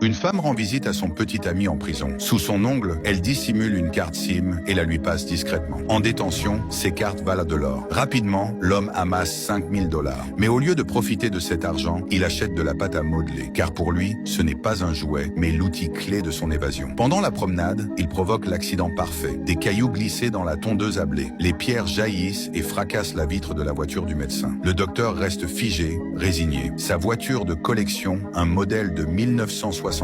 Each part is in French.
Une femme rend visite à son petit ami en prison. Sous son ongle, elle dissimule une carte SIM et la lui passe discrètement. En détention, ces cartes valent de l'or. Rapidement, l'homme amasse 5000 $. Mais au lieu de profiter de cet argent, il achète de la pâte à modeler. Car pour lui, ce n'est pas un jouet, mais l'outil clé de son évasion. Pendant la promenade, il provoque l'accident parfait. Des cailloux glissés dans la tondeuse à blé. Les pierres jaillissent et fracassent la vitre de la voiture du médecin. Le docteur reste figé, résigné. Sa voiture de collection, un modèle de 1972,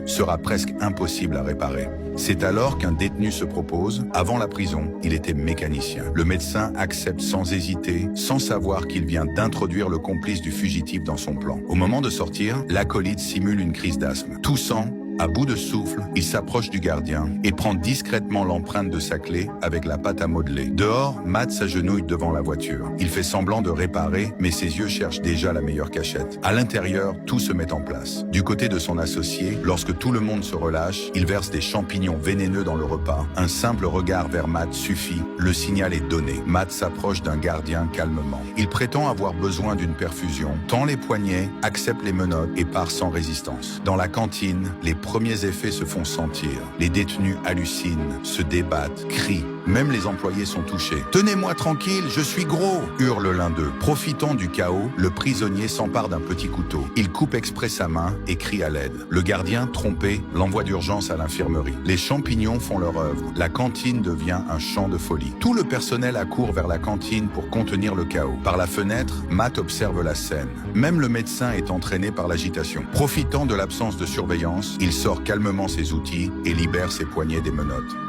sera presque impossible à réparer. C'est alors qu'un détenu se propose. Avant la prison, il était mécanicien. Le médecin accepte sans hésiter, sans savoir qu'il vient d'introduire le complice du fugitif dans son plan. Au moment de sortir, l'acolyte simule une crise d'asthme. Toussant, à bout de souffle, il s'approche du gardien et prend discrètement l'empreinte de sa clé avec la pâte à modeler. Dehors, Matt s'agenouille devant la voiture. Il fait semblant de réparer, mais ses yeux cherchent déjà la meilleure cachette. À l'intérieur, tout se met en place. Du côté de son associé, lorsque tout le monde se relâche, il verse des champignons vénéneux dans le repas. Un simple regard vers Matt suffit, le signal est donné. Matt s'approche d'un gardien calmement. Il prétend avoir besoin d'une perfusion, tend les poignets, accepte les menottes et part sans résistance. Dans la cantine, les premiers effets se font sentir. Les détenus hallucinent, se débattent, crient. Même les employés sont touchés. « Tenez-moi tranquille, je suis gros !» hurle l'un d'eux. Profitant du chaos, le prisonnier s'empare d'un petit couteau. Il coupe exprès sa main et crie à l'aide. Le gardien, trompé, l'envoie d'urgence à l'infirmerie. Les champignons font leur œuvre. La cantine devient un champ de folie. Tout le personnel accourt vers la cantine pour contenir le chaos. Par la fenêtre, Matt observe la scène. Même le médecin est entraîné par l'agitation. Profitant de l'absence de surveillance, il sort calmement ses outils et libère ses poignets des menottes.